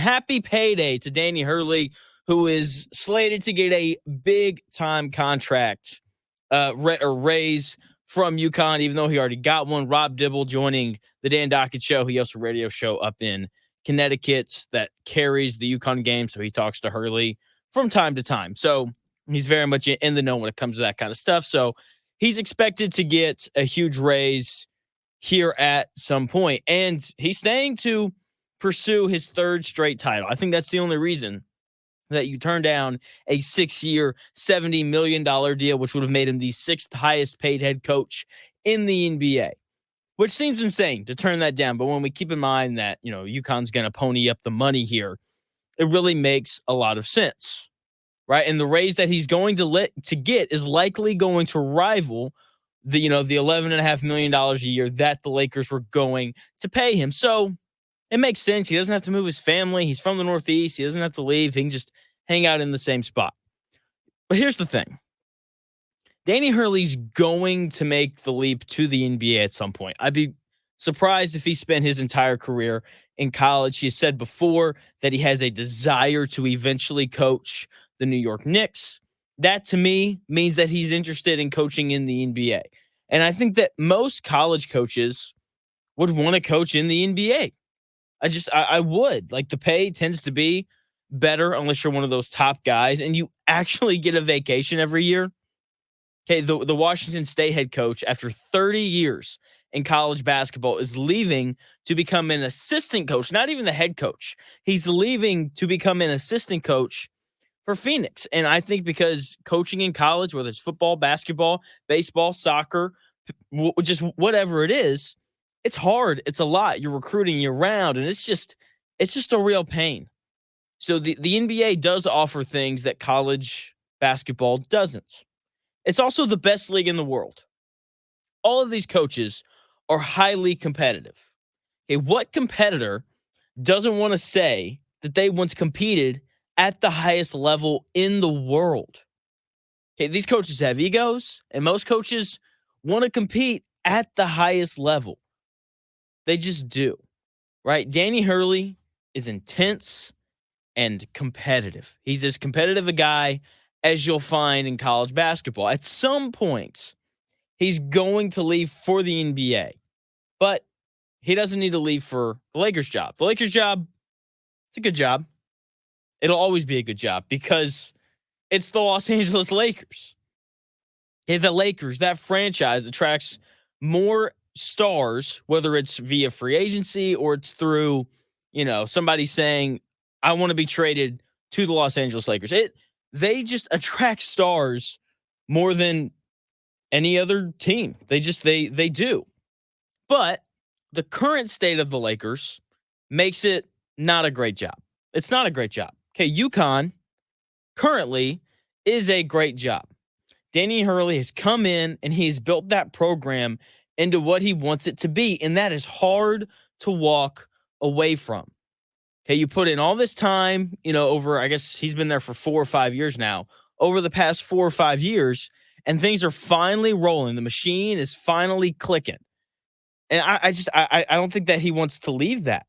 Happy payday to Danny Hurley, who is slated to get a big-time contract or raise from UConn, even though he already got one. Rob Dibble joining the Dan Dockett Show. He hosts a radio show up in Connecticut that carries the UConn game, so he talks to Hurley from time to time. So he's very much in the know when it comes to that kind of stuff. So he's expected to get a huge raise here at some point, and he's staying to pursue his third straight title. I think that's the only reason that you turn down a 6-year, $70 million deal, which would have made him the sixth highest paid head coach in the NBA, which seems insane to turn that down. But when we keep in mind that, UConn's going to pony up the money here, it really makes a lot of sense, right? And the raise that he's going to get is likely going to rival the $11.5 million a year that the Lakers were going to pay him. So it makes sense. He doesn't have to move his family. He's from the Northeast. He doesn't have to leave. He can just hang out in the same spot. But here's the thing. Danny Hurley's going to make the leap to the NBA at some point. I'd be surprised if he spent his entire career in college. He has said before that he has a desire to eventually coach the New York Knicks. That, to me, means that he's interested in coaching in the NBA. And I think that most college coaches would want to coach in the NBA. I would. Like, the pay tends to be better unless you're one of those top guys and you actually get a vacation every year. Okay, the Washington State head coach, after 30 years in college basketball, is leaving to become an assistant coach, not even the head coach. He's leaving to become an assistant coach for Phoenix. And I think because coaching in college, whether it's football, basketball, baseball, soccer, just whatever it is, it's hard. It's a lot. You're recruiting year round, and it's just a real pain. So the NBA does offer things that college basketball doesn't. It's also the best league in the world. All of these coaches are highly competitive. Okay, what competitor doesn't want to say that they once competed at the highest level in the world? Okay, these coaches have egos, and most coaches want to compete at the highest level. They just do, right? Danny Hurley is intense and competitive. He's as competitive a guy as you'll find in college basketball. At some point, he's going to leave for the NBA, but he doesn't need to leave for the Lakers job. The Lakers job, it's a good job. It'll always be a good job because it's the Los Angeles Lakers. Okay, the Lakers, that franchise attracts more stars, whether it's via free agency or it's through, somebody saying, I want to be traded to the Los Angeles Lakers. They just attract stars more than any other team. They do. But the current state of the Lakers makes it not a great job. It's not a great job. Okay, UConn currently is a great job. Danny Hurley has come in and he's built that program into what he wants it to be, and that is hard to walk away from. Okay, you put in all this time, over, I guess he's been there for 4 or 5 years now, over the past 4 or 5 years, and things are finally rolling. The machine is finally clicking. And I don't think that he wants to leave that.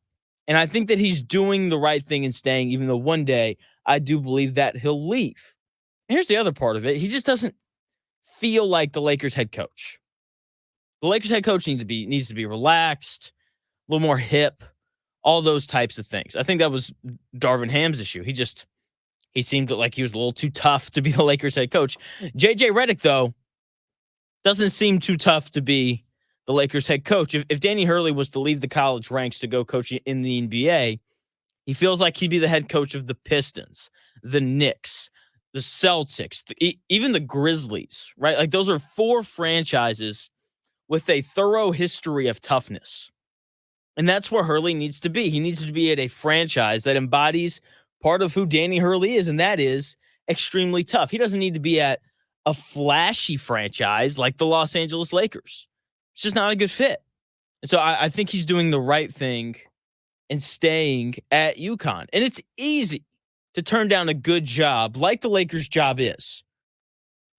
And I think that he's doing the right thing and staying, even though one day I do believe that he'll leave. And here's the other part of it. He just doesn't feel like the Lakers head coach. The Lakers head coach needs to be relaxed, a little more hip, all those types of things. I think that was Darvin Ham's issue. He seemed like he was a little too tough to be the Lakers head coach. JJ Redick, though, doesn't seem too tough to be the Lakers head coach. If Danny Hurley was to leave the college ranks to go coach in the NBA, he feels like he'd be the head coach of the Pistons, the Knicks, the Celtics, even the Grizzlies, right? Like, those are 4 franchises with a thorough history of toughness. And that's where Hurley needs to be. He needs to be at a franchise that embodies part of who Danny Hurley is, and that is extremely tough. He doesn't need to be at a flashy franchise like the Los Angeles Lakers. It's just not a good fit. And so I think he's doing the right thing and staying at UConn. And it's easy to turn down a good job like the Lakers job is.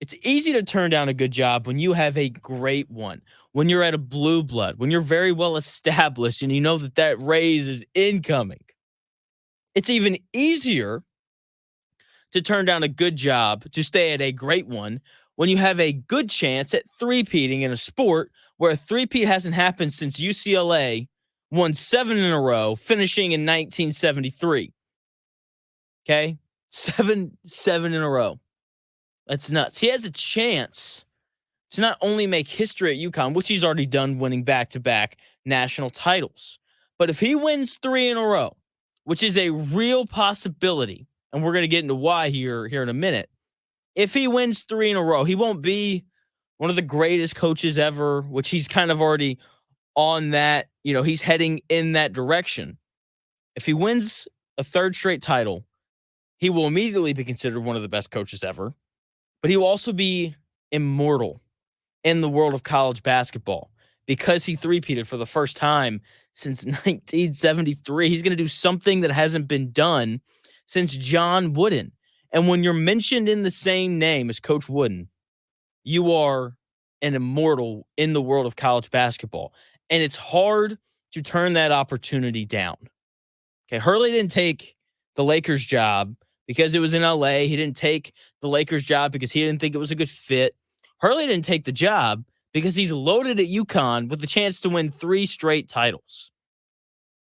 It's easy to turn down a good job when you have a great one, when you're at a blue blood, when you're very well established and you know that raise is incoming. It's even easier to turn down a good job to stay at a great one when you have a good chance at three-peating in a sport where a three-peat hasn't happened since UCLA won 7 in a row, finishing in 1973. Okay? Seven in a row. That's nuts. He has a chance to not only make history at UConn, which he's already done winning back-to-back national titles, but if he wins 3 in a row, which is a real possibility, and we're going to get into why here in a minute. If he wins 3 in a row, he won't be one of the greatest coaches ever, which he's kind of already on that, he's heading in that direction. If he wins a third straight title, he will immediately be considered one of the best coaches ever, but he will also be immortal in the world of college basketball because he three-peated for the first time since 1973. He's going to do something that hasn't been done since John Wooden. And when you're mentioned in the same name as Coach Wooden, you are an immortal in the world of college basketball. And it's hard to turn that opportunity down. Okay, Hurley didn't take the Lakers job because it was in LA. He didn't take the Lakers job because he didn't think it was a good fit. Hurley didn't take the job because he's loaded at UConn with the chance to win 3 straight titles.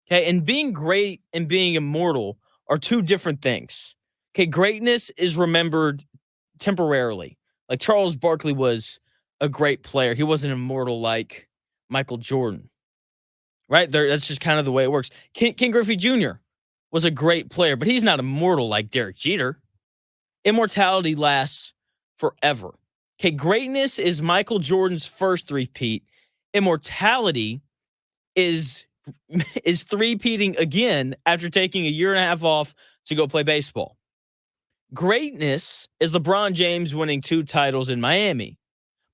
Okay, and being great and being immortal are two different things. Okay, greatness is remembered temporarily. Like Charles Barkley was a great player. He wasn't immortal like Michael Jordan. Right? That's just kind of the way it works. Ken Griffey Jr. was a great player, but he's not immortal like Derek Jeter. Immortality lasts forever. Okay, greatness is Michael Jordan's first three-peat. Immortality is three-peating again after taking a year and a half off to go play baseball. Greatness is LeBron James winning 2 titles in Miami.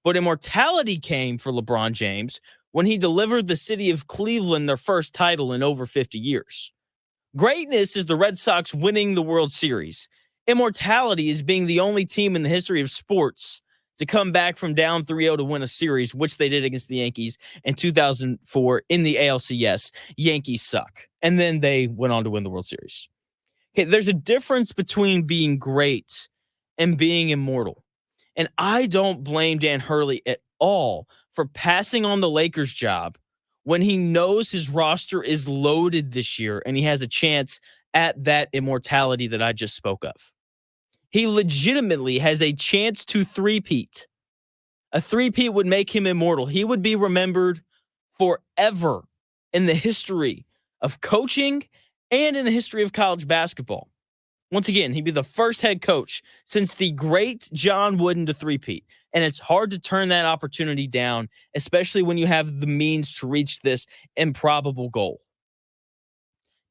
But immortality came for LeBron James when he delivered the city of Cleveland their first title in over 50 years. Greatness is the Red Sox winning the World Series. Immortality is being the only team in the history of sports to come back from down 3-0 to win a series, which they did against the Yankees in 2004 in the ALCS. Yankees suck. And then they went on to win the World Series. Okay, there's a difference between being great and being immortal. And I don't blame Dan Hurley at all for passing on the Lakers job when he knows his roster is loaded this year and he has a chance at that immortality that I just spoke of. He legitimately has a chance to three-peat. A three-peat would make him immortal. He would be remembered forever in the history of coaching and in the history of college basketball. Once again, he'd be the first head coach since the great John Wooden to three-peat. And it's hard to turn that opportunity down, especially when you have the means to reach this improbable goal.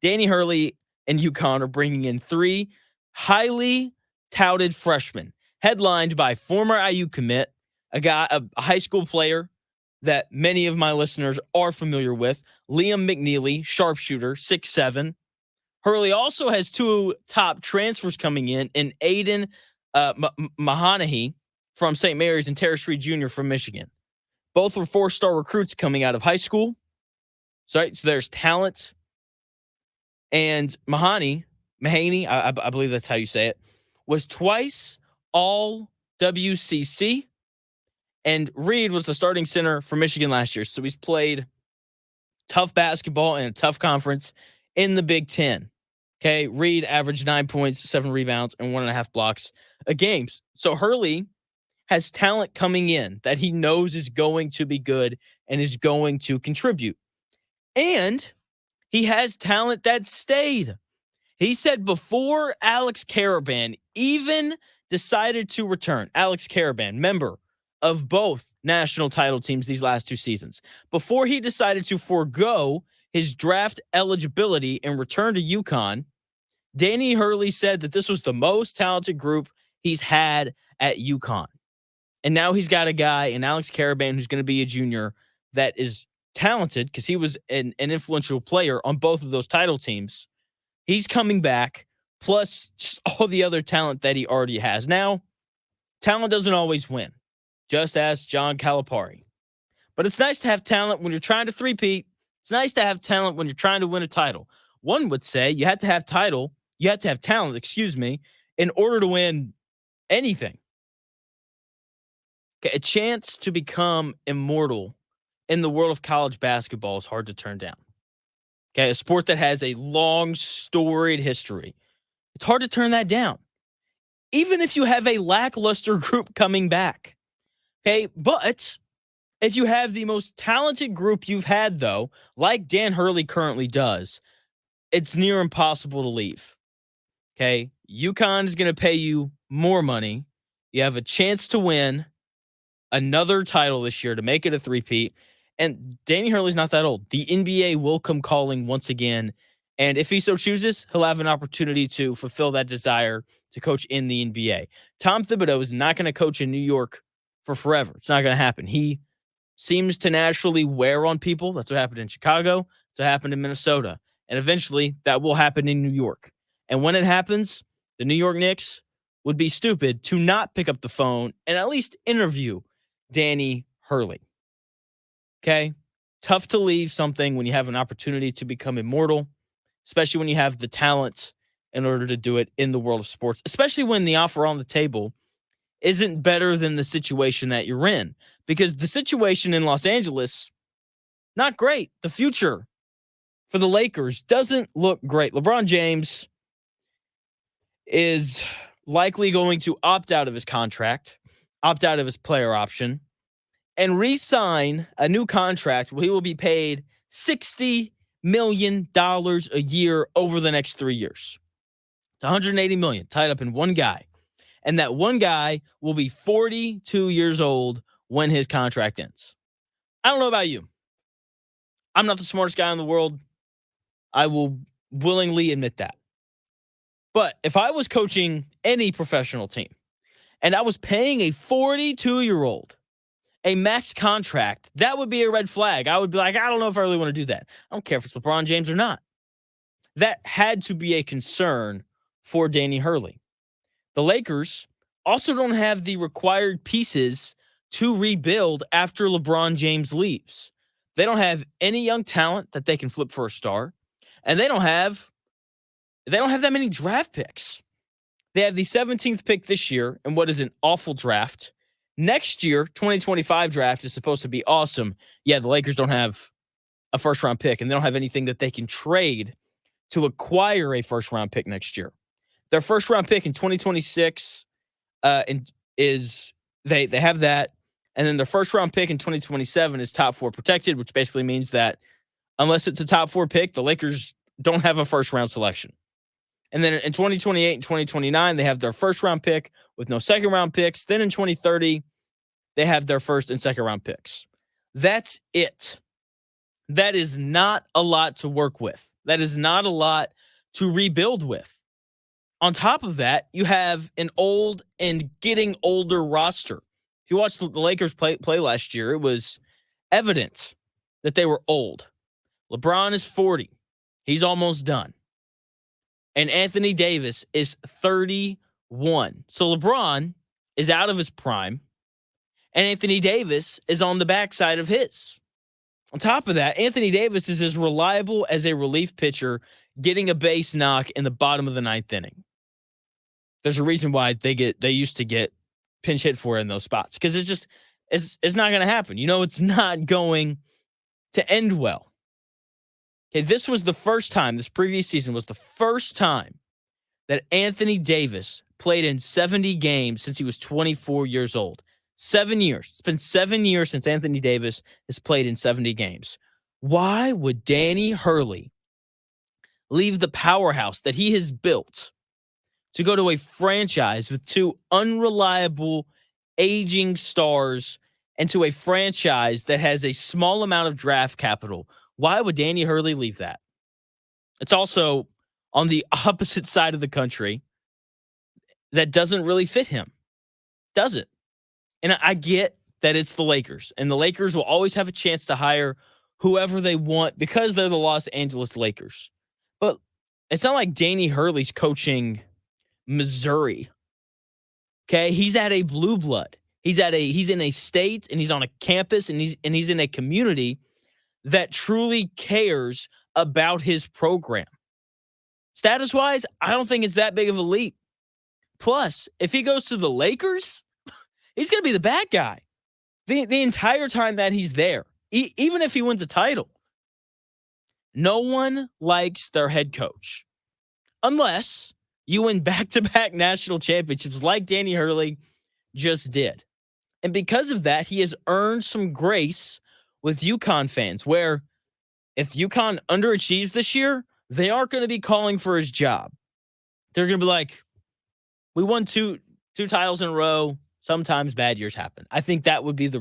Danny Hurley and UConn are bringing in 3 highly touted freshmen, headlined by former IU commit, a high school player that many of my listeners are familiar with, Liam McNeely, sharpshooter, 6'7". Hurley also has 2 top transfers coming in Aiden Mahanahy from St. Mary's and Terrace Reed Jr. from Michigan. Both were 4-star recruits coming out of high school. So there's talent. And Mahanahy, I believe that's how you say it, was twice all WCC. And Reed was the starting center for Michigan last year. So he's played tough basketball in a tough conference in the Big Ten. Okay, Reed averaged 9 points, 7 rebounds, and 1.5 blocks a game. So Hurley has talent coming in that he knows is going to be good and is going to contribute. And he has talent that stayed. He said before Alex Caravan even decided to return, Alex Caravan, member of both national title teams these last 2 seasons, before he decided to forego his draft eligibility and return to UConn, Danny Hurley said that this was the most talented group he's had at UConn. And now he's got a guy in Alex Caravan who's going to be a junior that is talented because he was an influential player on both of those title teams. He's coming back, plus just all the other talent that he already has. Now, talent doesn't always win, just as John Calipari. But it's nice to have talent when you're trying to three-peat. It's nice to have talent when you're trying to win a title. One would say you had to have title You have to have talent, excuse me, in order to win anything. Okay, a chance to become immortal in the world of college basketball is hard to turn down. Okay, a sport that has a long, storied history. It's hard to turn that down, even if you have a lackluster group coming back. Okay, but if you have the most talented group you've had, though, like Dan Hurley currently does, it's near impossible to leave. Okay, UConn is going to pay you more money. You have a chance to win another title this year to make it a three-peat. And Danny Hurley's not that old. The NBA will come calling once again. And if he so chooses, he'll have an opportunity to fulfill that desire to coach in the NBA. Tom Thibodeau is not going to coach in New York for forever. It's not going to happen. He seems to naturally wear on people. That's what happened in Chicago. That's what happened in Minnesota. And eventually that will happen in New York. And when it happens, the New York Knicks would be stupid to not pick up the phone and at least interview Danny Hurley. Okay? Tough to leave something when you have an opportunity to become immortal, especially when you have the talent in order to do it in the world of sports, especially when the offer on the table isn't better than the situation that you're in. Because the situation in Los Angeles, not great. The future for the Lakers doesn't look great. LeBron James is likely going to opt out of his contract, opt out of his player option, and re-sign a new contract where he will be paid $60 million a year over the next 3 years. It's $180 million tied up in one guy. And that one guy will be 42 years old when his contract ends. I don't know about you. I'm not the smartest guy in the world. I will willingly admit that. But if I was coaching any professional team and I was paying a 42-year-old a max contract, that would be a red flag. I would be like, I don't know if I really want to do that. I don't care if it's LeBron James or not. That had to be a concern for Danny Hurley. The Lakers also don't have the required pieces to rebuild after LeBron James leaves. They don't have any young talent that they can flip for a star, and they don't have that many draft picks. They have the 17th pick this year in what is an awful draft. Next year, 2025 draft is supposed to be awesome. Yeah, the Lakers don't have a first-round pick, and they don't have anything that they can trade to acquire a first-round pick next year. Their first-round pick in 2026 is they have that, and then their first-round pick in 2027 is top 4 protected, which basically means that unless it's a top 4 pick, the Lakers don't have a first-round selection. And then in 2028 and 2029, they have their first-round pick with no second-round picks. Then in 2030, they have their first and second-round picks. That's it. That is not a lot to work with. That is not a lot to rebuild with. On top of that, you have an old and getting older roster. If you watched the Lakers play last year, it was evident that they were old. LeBron is 40. He's almost done. And Anthony Davis is 31. So LeBron is out of his prime, and Anthony Davis is on the backside of his. On top of that, Anthony Davis is as reliable as a relief pitcher getting a base knock in the bottom of the ninth inning. There's a reason why they used to get pinch hit for in those spots, because it's not going to happen. You know, it's not going to end well. Okay, this previous season was the first time that Anthony Davis played in 70 games since he was 24 years old. 7 years. It's been 7 years since Anthony Davis has played in 70 games. Why would Danny Hurley leave the powerhouse that he has built to go to a franchise with two unreliable, aging stars and to a franchise that has a small amount of draft capital? Why would Danny Hurley leave that? It's also on the opposite side of the country that doesn't really fit him, does it? And I get that it's the Lakers, and the Lakers will always have a chance to hire whoever they want because they're the Los Angeles Lakers. But it's not like Danny Hurley's coaching Missouri. Okay, he's at a blue blood. He's in a state, and he's on a campus, and he's in a community that truly cares about his program. Status-wise, I don't think it's that big of a leap. Plus, if he goes to the Lakers, he's going to be the bad guy the entire time that he's there, even if he wins a title. No one likes their head coach unless you win back-to-back national championships like Danny Hurley just did. And because of that, he has earned some grace with UConn fans, where if UConn underachieves this year, they aren't going to be calling for his job. They're going to be like, we won two titles in a row. Sometimes bad years happen. I think that would be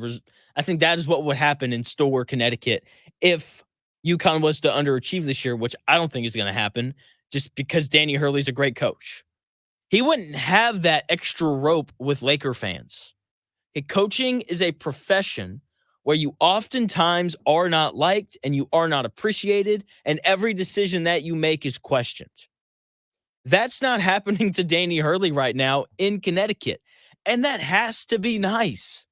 I think that is what would happen in Stillwater, Connecticut, if UConn was to underachieve this year, which I don't think is going to happen, just because Danny Hurley's a great coach. He wouldn't have that extra rope with Laker fans. Coaching is a profession where you oftentimes are not liked and you are not appreciated, and every decision that you make is questioned. That's not happening to Danny Hurley right now in Connecticut, and that has to be nice.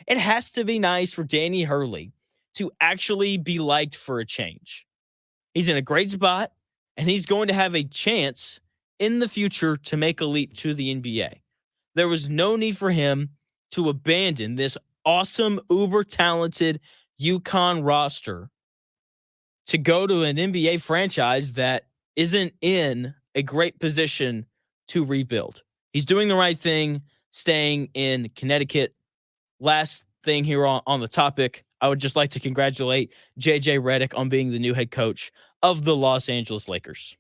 It has to be nice for Danny Hurley to actually be liked for a change. He's in a great spot, and he's going to have a chance in the future to make a leap to the NBA. There was no need for him to abandon this awesome, uber-talented UConn roster to go to an NBA franchise that isn't in a great position to rebuild. He's doing the right thing, staying in Connecticut. Last thing here on the topic, I would just like to congratulate JJ Redick on being the new head coach of the Los Angeles Lakers.